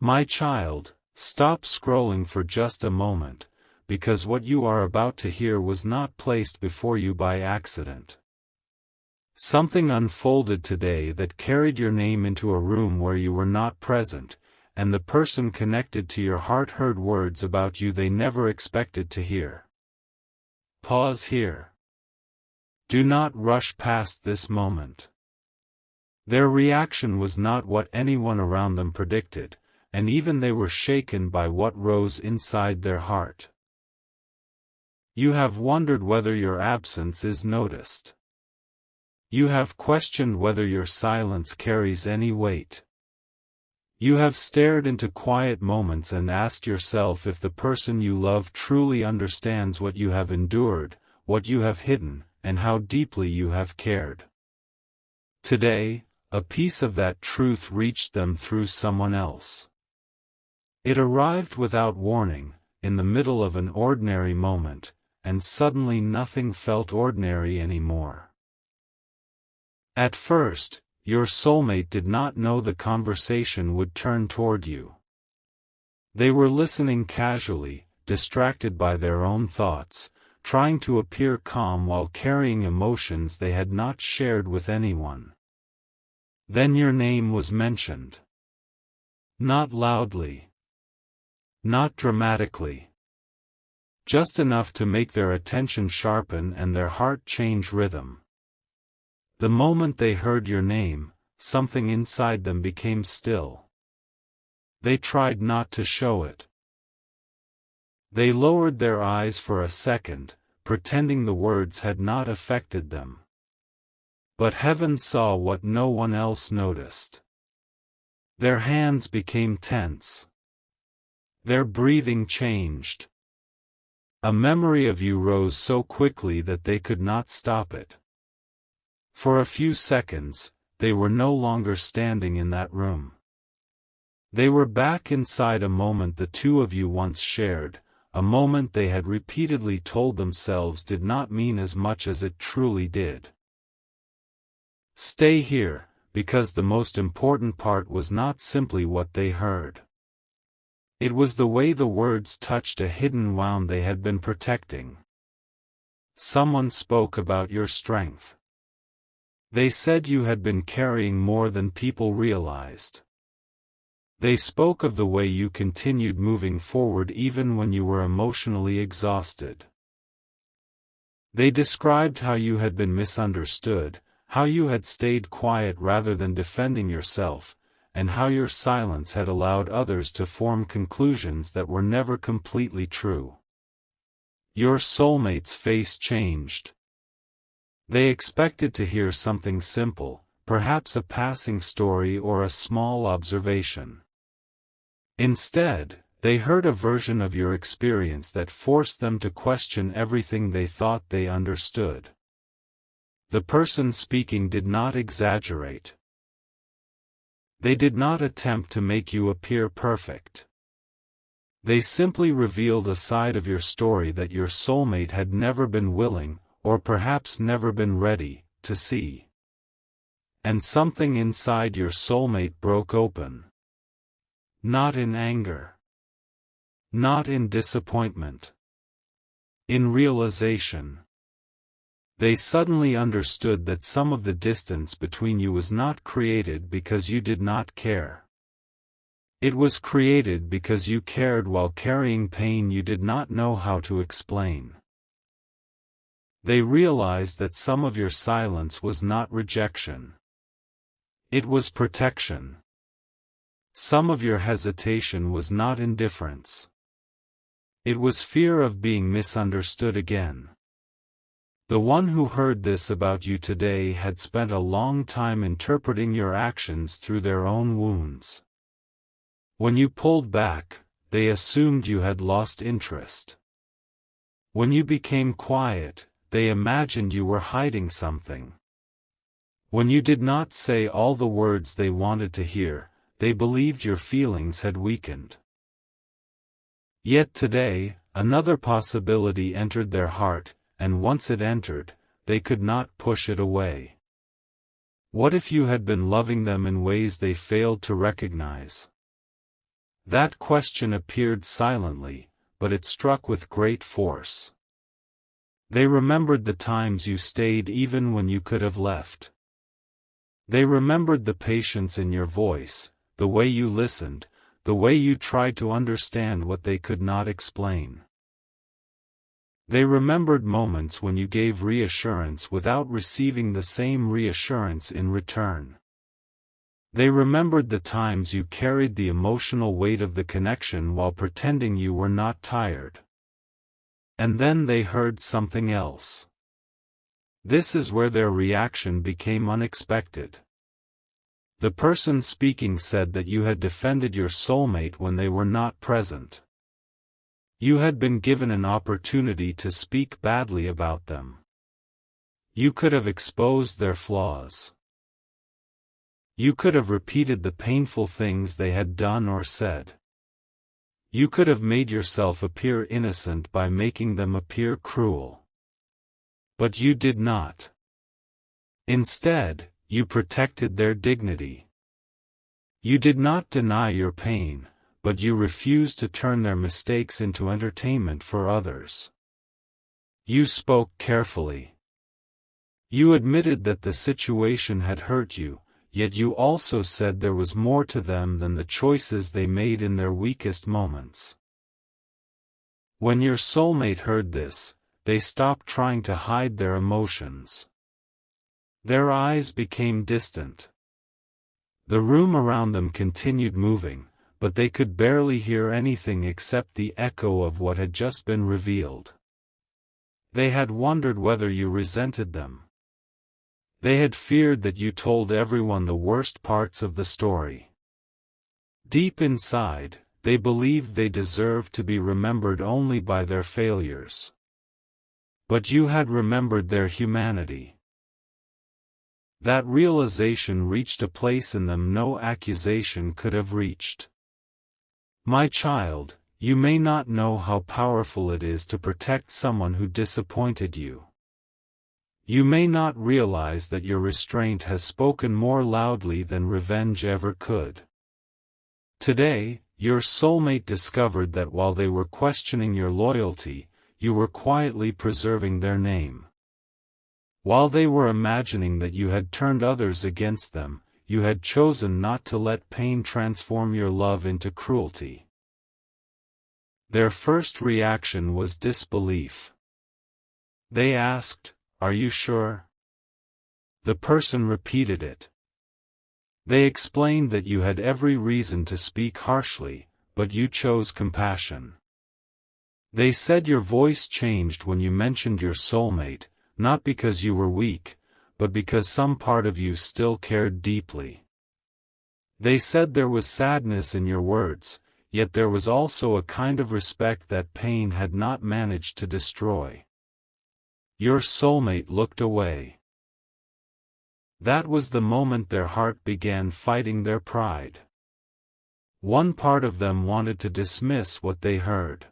My child, stop scrolling for just a moment, because what you are about to hear was not placed before you by accident. Something unfolded today that carried your name into a room where you were not present, and the person connected to your heart heard words about you they never expected to hear. Pause here. Do not rush past this moment. Their reaction was not what anyone around them predicted, and even they were shaken by what rose inside their heart. You have wondered whether your absence is noticed. You have questioned whether your silence carries any weight. You have stared into quiet moments and asked yourself if the person you love truly understands what you have endured, what you have hidden, and how deeply you have cared. Today, a piece of that truth reached them through someone else. It arrived without warning, in the middle of an ordinary moment, and suddenly nothing felt ordinary anymore. At first, your soulmate did not know the conversation would turn toward you. They were listening casually, distracted by their own thoughts, trying to appear calm while carrying emotions they had not shared with anyone. Then your name was mentioned. Not loudly. Not dramatically. Just enough to make their attention sharpen and their heart change rhythm. The moment they heard your name, something inside them became still. They tried not to show it. They lowered their eyes for a second, pretending the words had not affected them. But heaven saw what no one else noticed. Their hands became tense. Their breathing changed. A memory of you rose so quickly that they could not stop it. For a few seconds, they were no longer standing in that room. They were back inside a moment the two of you once shared, a moment they had repeatedly told themselves did not mean as much as it truly did. Stay here, because the most important part was not simply what they heard. It was the way the words touched a hidden wound they had been protecting. Someone spoke about your strength. They said you had been carrying more than people realized. They spoke of the way you continued moving forward even when you were emotionally exhausted. They described how you had been misunderstood, how you had stayed quiet rather than defending yourself, and how your silence had allowed others to form conclusions that were never completely true. Your soulmate's face changed. They expected to hear something simple, perhaps a passing story or a small observation. Instead, they heard a version of your experience that forced them to question everything they thought they understood. The person speaking did not exaggerate. They did not attempt to make you appear perfect. They simply revealed a side of your story that your soulmate had never been willing, or perhaps never been ready, to see. And something inside your soulmate broke open. Not in anger. Not in disappointment. In realization. They suddenly understood that some of the distance between you was not created because you did not care. It was created because you cared while carrying pain you did not know how to explain. They realized that some of your silence was not rejection. It was protection. Some of your hesitation was not indifference. It was fear of being misunderstood again. The one who heard this about you today had spent a long time interpreting your actions through their own wounds. When you pulled back, they assumed you had lost interest. When you became quiet, they imagined you were hiding something. When you did not say all the words they wanted to hear, they believed your feelings had weakened. Yet today, another possibility entered their heart, and once it entered, they could not push it away. What if you had been loving them in ways they failed to recognize? That question appeared silently, but it struck with great force. They remembered the times you stayed even when you could have left. They remembered the patience in your voice, the way you listened, the way you tried to understand what they could not explain. They remembered moments when you gave reassurance without receiving the same reassurance in return. They remembered the times you carried the emotional weight of the connection while pretending you were not tired. And then they heard something else. This is where their reaction became unexpected. The person speaking said that you had defended your soulmate when they were not present. You had been given an opportunity to speak badly about them. You could have exposed their flaws. You could have repeated the painful things they had done or said. You could have made yourself appear innocent by making them appear cruel. But you did not. Instead, you protected their dignity. You did not deny your pain, but you refused to turn their mistakes into entertainment for others. You spoke carefully. You admitted that the situation had hurt you, yet you also said there was more to them than the choices they made in their weakest moments. When your soulmate heard this, they stopped trying to hide their emotions. Their eyes became distant. The room around them continued moving, but they could barely hear anything except the echo of what had just been revealed. They had wondered whether you resented them. They had feared that you told everyone the worst parts of the story. Deep inside, they believed they deserved to be remembered only by their failures. But you had remembered their humanity. That realization reached a place in them no accusation could have reached. My child, you may not know how powerful it is to protect someone who disappointed you. You may not realize that your restraint has spoken more loudly than revenge ever could. Today, your soulmate discovered that while they were questioning your loyalty, you were quietly preserving their name. While they were imagining that you had turned others against them, you had chosen not to let pain transform your love into cruelty. Their first reaction was disbelief. They asked, "Are you sure?" The person repeated it. They explained that you had every reason to speak harshly, but you chose compassion. They said your voice changed when you mentioned your soulmate, not because you were weak, but because some part of you still cared deeply. They said there was sadness in your words, yet there was also a kind of respect that pain had not managed to destroy. Your soulmate looked away. That was the moment their heart began fighting their pride. One part of them wanted to dismiss what they heard.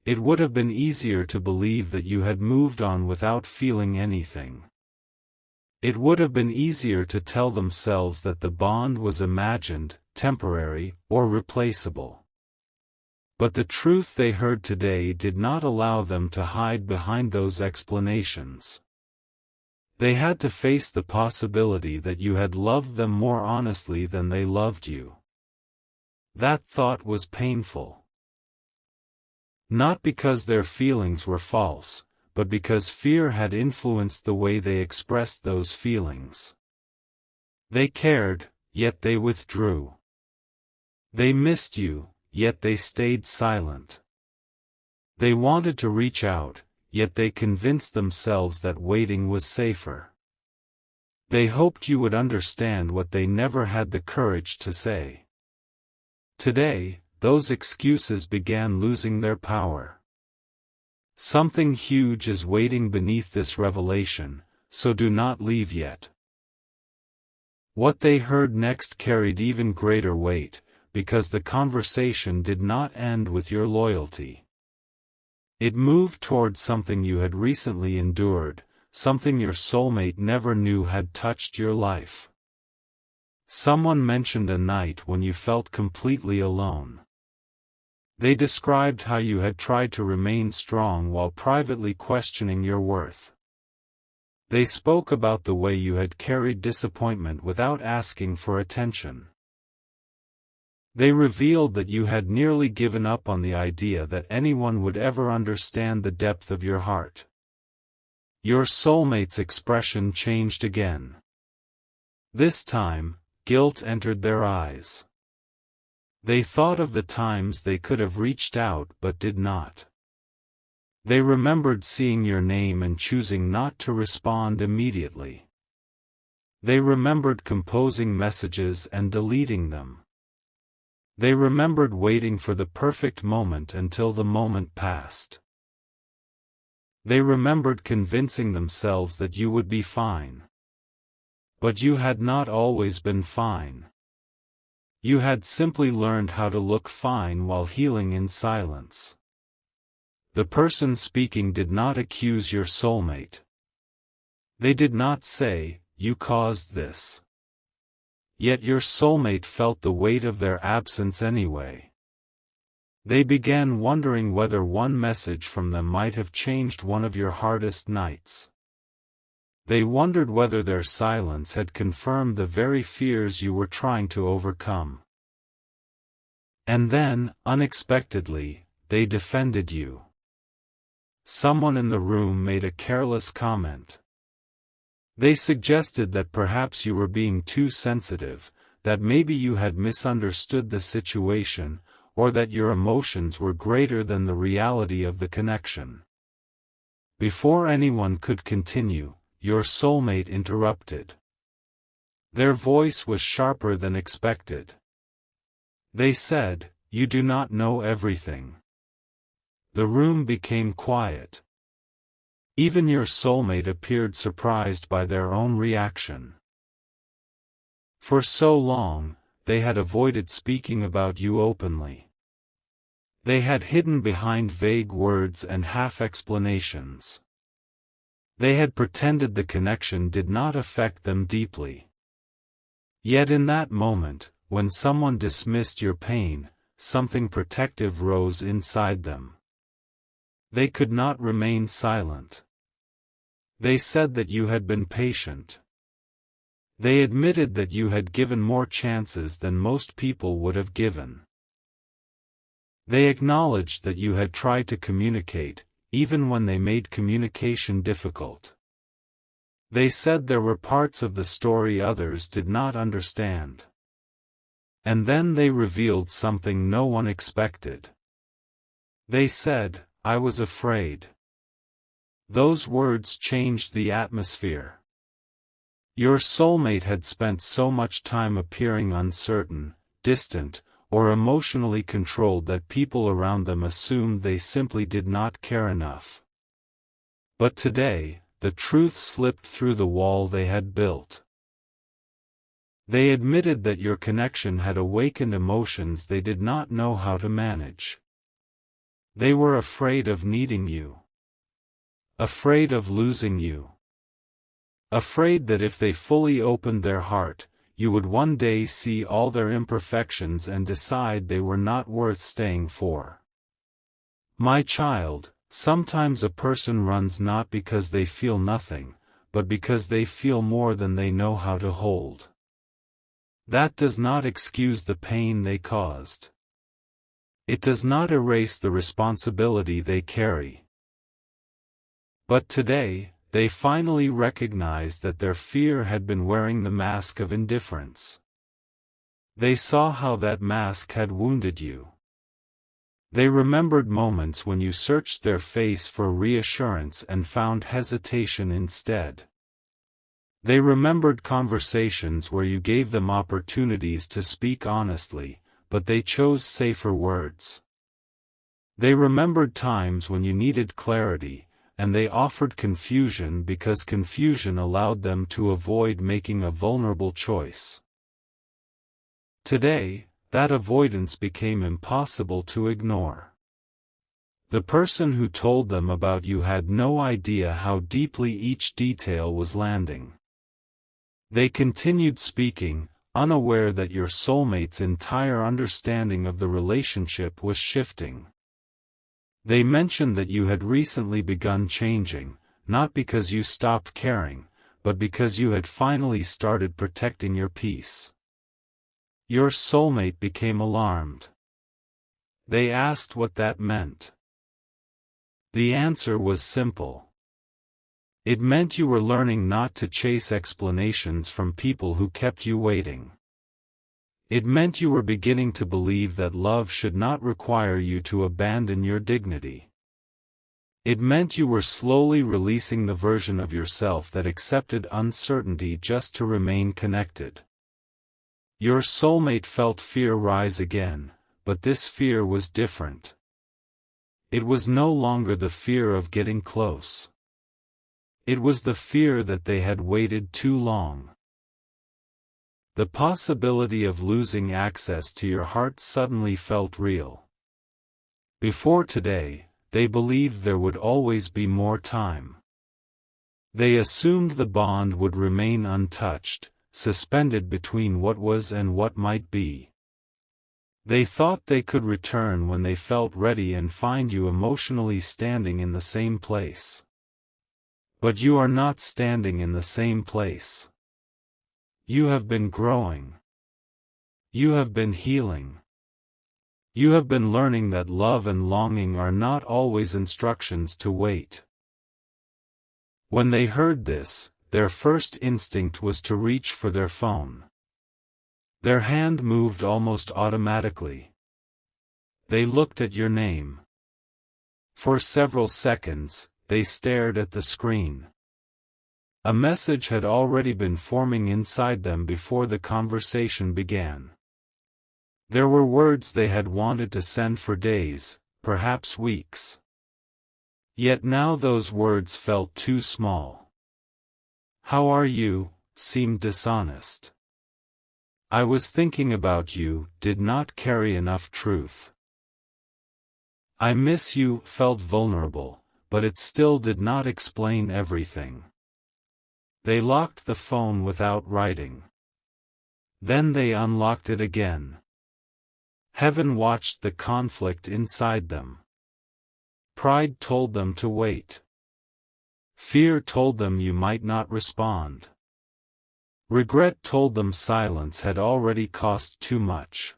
It would have been easier to believe that you had moved on without feeling anything. It would have been easier to tell themselves that the bond was imagined, temporary, or replaceable. But the truth they heard today did not allow them to hide behind those explanations. They had to face the possibility that you had loved them more honestly than they loved you. That thought was painful. Not because their feelings were false, but because fear had influenced the way they expressed those feelings. They cared, yet they withdrew. They missed you, yet they stayed silent. They wanted to reach out, yet they convinced themselves that waiting was safer. They hoped you would understand what they never had the courage to say. Today, those excuses began losing their power. Something huge is waiting beneath this revelation, so do not leave yet. What they heard next carried even greater weight, because the conversation did not end with your loyalty. It moved toward something you had recently endured, something your soulmate never knew had touched your life. Someone mentioned a night when you felt completely alone. They described how you had tried to remain strong while privately questioning your worth. They spoke about the way you had carried disappointment without asking for attention. They revealed that you had nearly given up on the idea that anyone would ever understand the depth of your heart. Your soulmate's expression changed again. This time, guilt entered their eyes. They thought of the times they could have reached out but did not. They remembered seeing your name and choosing not to respond immediately. They remembered composing messages and deleting them. They remembered waiting for the perfect moment until the moment passed. They remembered convincing themselves that you would be fine. But you had not always been fine. You had simply learned how to look fine while healing in silence. The person speaking did not accuse your soulmate. They did not say, "You caused this." Yet your soulmate felt the weight of their absence anyway. They began wondering whether one message from them might have changed one of your hardest nights. They wondered whether their silence had confirmed the very fears you were trying to overcome. And then, unexpectedly, they defended you. Someone in the room made a careless comment. They suggested that perhaps you were being too sensitive, that maybe you had misunderstood the situation, or that your emotions were greater than the reality of the connection. Before anyone could continue, your soulmate interrupted. Their voice was sharper than expected. They said, "You do not know everything." The room became quiet. Even your soulmate appeared surprised by their own reaction. For so long, they had avoided speaking about you openly. They had hidden behind vague words and half-explanations. They had pretended the connection did not affect them deeply. Yet in that moment, when someone dismissed your pain, something protective rose inside them. They could not remain silent. They said that you had been patient. They admitted that you had given more chances than most people would have given. They acknowledged that you had tried to communicate, even when they made communication difficult. They said there were parts of the story others did not understand. And then they revealed something no one expected. They said, "I was afraid." Those words changed the atmosphere. Your soulmate had spent so much time appearing uncertain, distant, or emotionally controlled that people around them assumed they simply did not care enough. But today, the truth slipped through the wall they had built. They admitted that your connection had awakened emotions they did not know how to manage. They were afraid of needing you. Afraid of losing you. Afraid that if they fully opened their heart, you would one day see all their imperfections and decide they were not worth staying for. My child, sometimes a person runs not because they feel nothing, but because they feel more than they know how to hold. That does not excuse the pain they caused. It does not erase the responsibility they carry. But today, they finally recognized that their fear had been wearing the mask of indifference. They saw how that mask had wounded you. They remembered moments when you searched their face for reassurance and found hesitation instead. They remembered conversations where you gave them opportunities to speak honestly, but they chose safer words. They remembered times when you needed clarity, and they offered confusion because confusion allowed them to avoid making a vulnerable choice. Today, that avoidance became impossible to ignore. The person who told them about you had no idea how deeply each detail was landing. They continued speaking, unaware that your soulmate's entire understanding of the relationship was shifting. They mentioned that you had recently begun changing, not because you stopped caring, but because you had finally started protecting your peace. Your soulmate became alarmed. They asked what that meant. The answer was simple. It meant you were learning not to chase explanations from people who kept you waiting. It meant you were beginning to believe that love should not require you to abandon your dignity. It meant you were slowly releasing the version of yourself that accepted uncertainty just to remain connected. Your soulmate felt fear rise again, but this fear was different. It was no longer the fear of getting close. It was the fear that they had waited too long. The possibility of losing access to your heart suddenly felt real. Before today, they believed there would always be more time. They assumed the bond would remain untouched, suspended between what was and what might be. They thought they could return when they felt ready and find you emotionally standing in the same place. But you are not standing in the same place. You have been growing. You have been healing. You have been learning that love and longing are not always instructions to wait. When they heard this, their first instinct was to reach for their phone. Their hand moved almost automatically. They looked at your name. For several seconds, they stared at the screen. A message had already been forming inside them before the conversation began. There were words they had wanted to send for days, perhaps weeks. Yet now those words felt too small. "How are you?" seemed dishonest. "I was thinking about you" did not carry enough truth. "I miss you" felt vulnerable, but it still did not explain everything. They locked the phone without writing. Then they unlocked it again. Heaven watched the conflict inside them. Pride told them to wait. Fear told them you might not respond. Regret told them silence had already cost too much.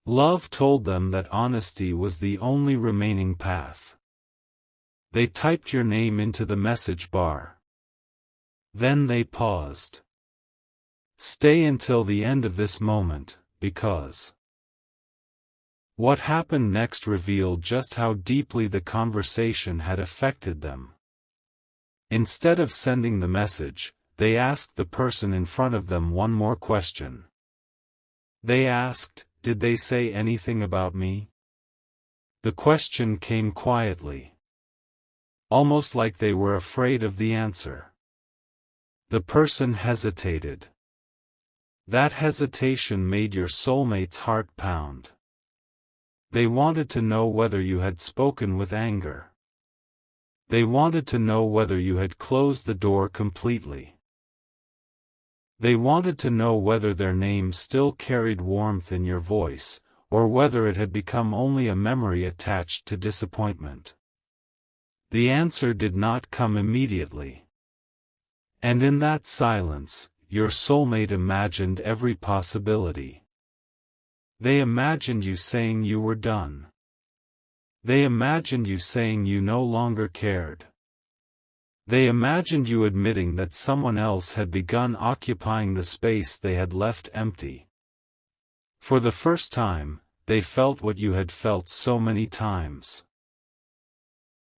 Love told them that honesty was the only remaining path. They typed your name into the message bar. Then they paused. Stay until the end of this moment, because what happened next revealed just how deeply the conversation had affected them. Instead of sending the message, they asked the person in front of them one more question. They asked, "Did they say anything about me?" The question came quietly. Almost like they were afraid of the answer. The person hesitated. That hesitation made your soulmate's heart pound. They wanted to know whether you had spoken with anger. They wanted to know whether you had closed the door completely. They wanted to know whether their name still carried warmth in your voice, or whether it had become only a memory attached to disappointment. The answer did not come immediately. And in that silence, your soulmate imagined every possibility. They imagined you saying you were done. They imagined you saying you no longer cared. They imagined you admitting that someone else had begun occupying the space they had left empty. For the first time, they felt what you had felt so many times.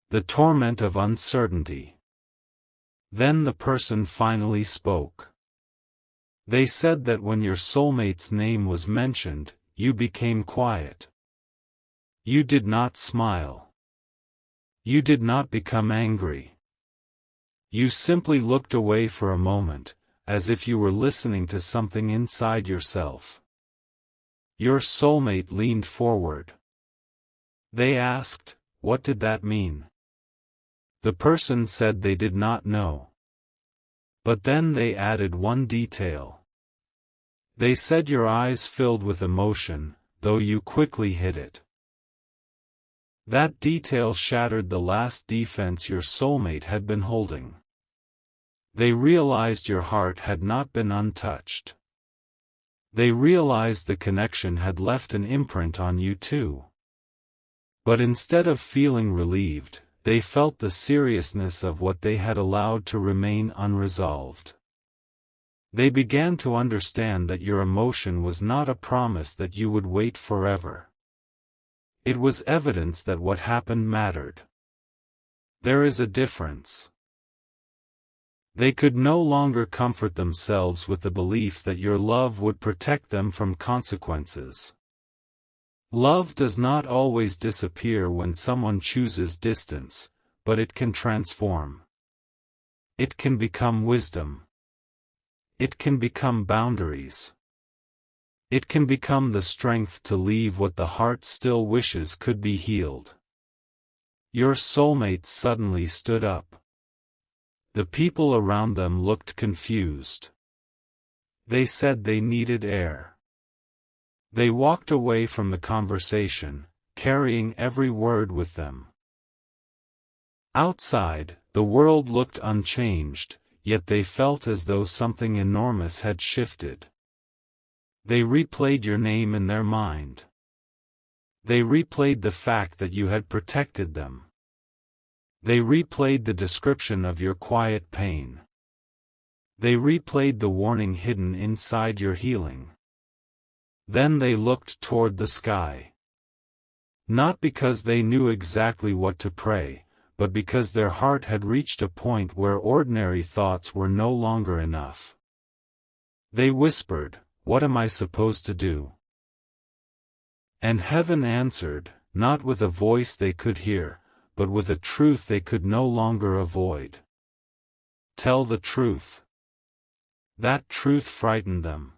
The torment of uncertainty. Then the person finally spoke. They said that when your soulmate's name was mentioned, you became quiet. You did not smile. You did not become angry. You simply looked away for a moment, as if you were listening to something inside yourself. Your soulmate leaned forward. They asked, "What did that mean?" The person said they did not know. But then they added one detail. They said your eyes filled with emotion, though you quickly hid it. That detail shattered the last defense your soulmate had been holding. They realized your heart had not been untouched. They realized the connection had left an imprint on you too. But instead of feeling relieved, they felt the seriousness of what they had allowed to remain unresolved. They began to understand that your emotion was not a promise that you would wait forever. It was evidence that what happened mattered. There is a difference. They could no longer comfort themselves with the belief that your love would protect them from consequences. Love does not always disappear when someone chooses distance, but it can transform. It can become wisdom. It can become boundaries. It can become the strength to leave what the heart still wishes could be healed. Your soulmate suddenly stood up. The people around them looked confused. They said they needed air. They walked away from the conversation, carrying every word with them. Outside, the world looked unchanged, yet they felt as though something enormous had shifted. They replayed your name in their mind. They replayed the fact that you had protected them. They replayed the description of your quiet pain. They replayed the warning hidden inside your healing. Then they looked toward the sky. Not because they knew exactly what to pray, but because their heart had reached a point where ordinary thoughts were no longer enough. They whispered, "What am I supposed to do?" And heaven answered, not with a voice they could hear, but with a truth they could no longer avoid. Tell the truth. That truth frightened them.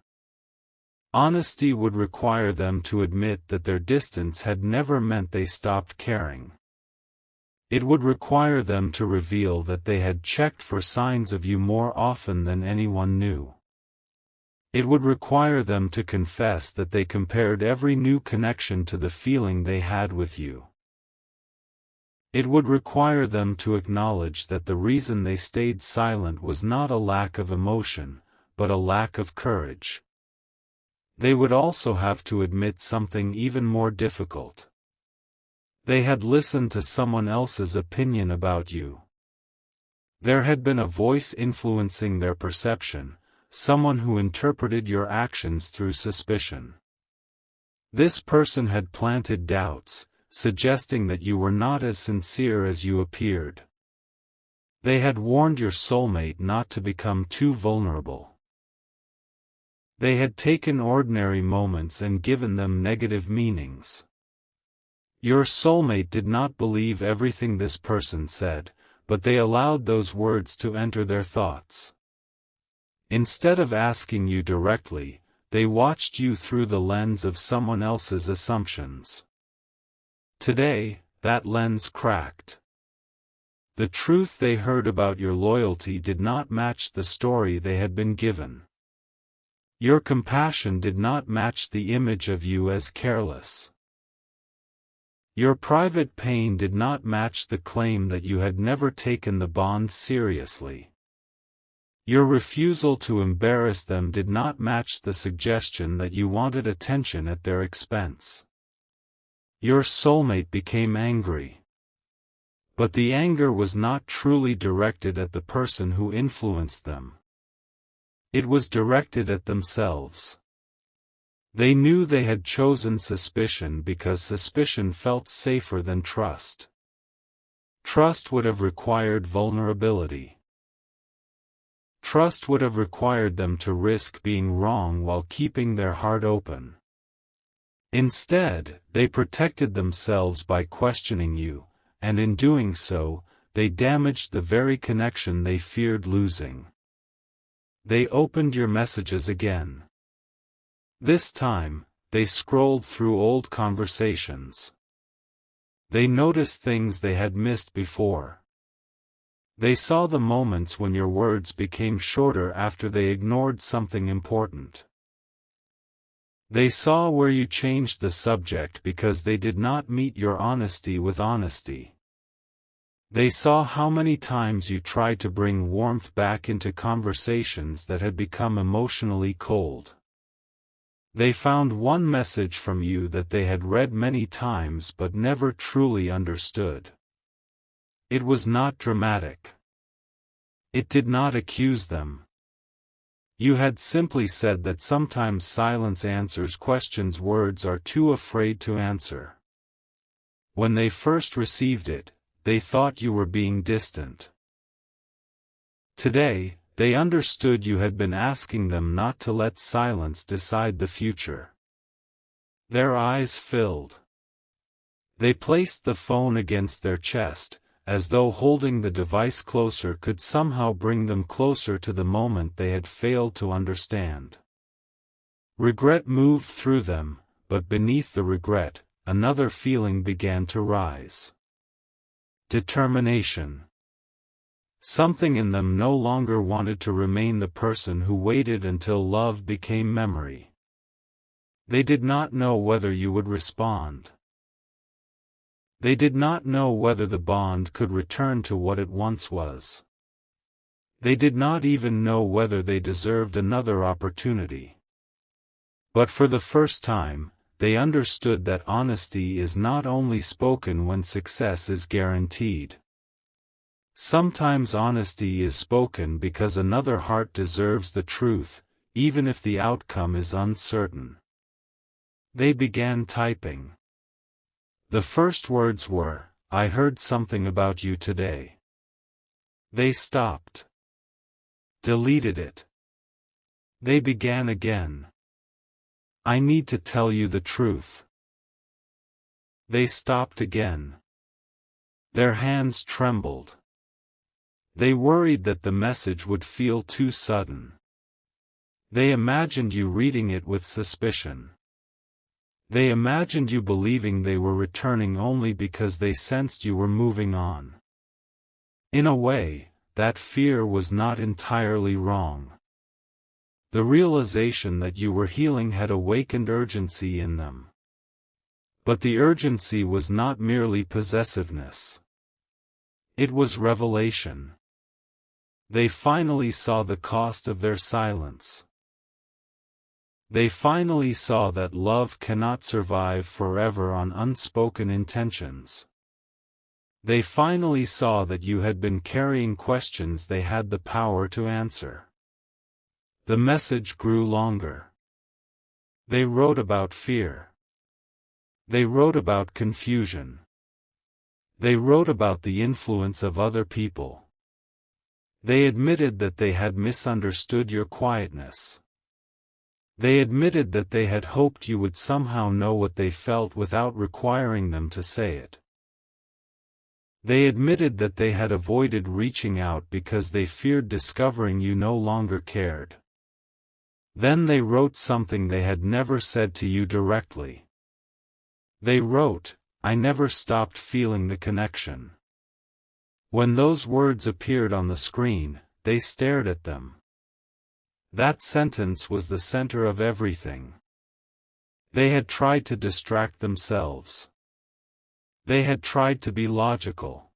Honesty would require them to admit that their distance had never meant they stopped caring. It would require them to reveal that they had checked for signs of you more often than anyone knew. It would require them to confess that they compared every new connection to the feeling they had with you. It would require them to acknowledge that the reason they stayed silent was not a lack of emotion, but a lack of courage. They would also have to admit something even more difficult. They had listened to someone else's opinion about you. There had been a voice influencing their perception, someone who interpreted your actions through suspicion. This person had planted doubts, suggesting that you were not as sincere as you appeared. They had warned your soulmate not to become too vulnerable. They had taken ordinary moments and given them negative meanings. Your soulmate did not believe everything this person said, but they allowed those words to enter their thoughts. Instead of asking you directly, they watched you through the lens of someone else's assumptions. Today, that lens cracked. The truth they heard about your loyalty did not match the story they had been given. Your compassion did not match the image of you as careless. Your private pain did not match the claim that you had never taken the bond seriously. Your refusal to embarrass them did not match the suggestion that you wanted attention at their expense. Your soulmate became angry. But the anger was not truly directed at the person who influenced them. It was directed at themselves. They knew they had chosen suspicion because suspicion felt safer than trust. Trust would have required vulnerability. Trust would have required them to risk being wrong while keeping their heart open. Instead, they protected themselves by questioning you, and in doing so, they damaged the very connection they feared losing. They opened your messages again. This time, they scrolled through old conversations. They noticed things they had missed before. They saw the moments when your words became shorter after they ignored something important. They saw where you changed the subject because they did not meet your honesty with honesty. They saw how many times you tried to bring warmth back into conversations that had become emotionally cold. They found one message from you that they had read many times but never truly understood. It was not dramatic. It did not accuse them. You had simply said that sometimes silence answers questions words are too afraid to answer. When they first received it, they thought you were being distant. Today, they understood you had been asking them not to let silence decide the future. Their eyes filled. They placed the phone against their chest, as though holding the device closer could somehow bring them closer to the moment they had failed to understand. Regret moved through them, but beneath the regret, another feeling began to rise. Determination. Something in them no longer wanted to remain the person who waited until love became memory. They did not know whether you would respond. They did not know whether the bond could return to what it once was. They did not even know whether they deserved another opportunity. But for the first time, they understood that honesty is not only spoken when success is guaranteed. Sometimes honesty is spoken because another heart deserves the truth, even if the outcome is uncertain. They began typing. The first words were, "I heard something about you today." They stopped. Deleted it. They began again. "I need to tell you the truth." They stopped again. Their hands trembled. They worried that the message would feel too sudden. They imagined you reading it with suspicion. They imagined you believing they were returning only because they sensed you were moving on. In a way, that fear was not entirely wrong. The realization that you were healing had awakened urgency in them. But the urgency was not merely possessiveness. It was revelation. They finally saw the cost of their silence. They finally saw that love cannot survive forever on unspoken intentions. They finally saw that you had been carrying questions they had the power to answer. The message grew longer. They wrote about fear. They wrote about confusion. They wrote about the influence of other people. They admitted that they had misunderstood your quietness. They admitted that they had hoped you would somehow know what they felt without requiring them to say it. They admitted that they had avoided reaching out because they feared discovering you no longer cared. Then they wrote something they had never said to you directly. They wrote, "I never stopped feeling the connection." When those words appeared on the screen, they stared at them. That sentence was the center of everything. They had tried to distract themselves. They had tried to be logical.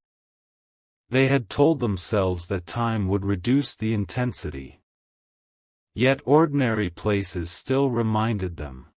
They had told themselves that time would reduce the intensity. Yet ordinary places still reminded them.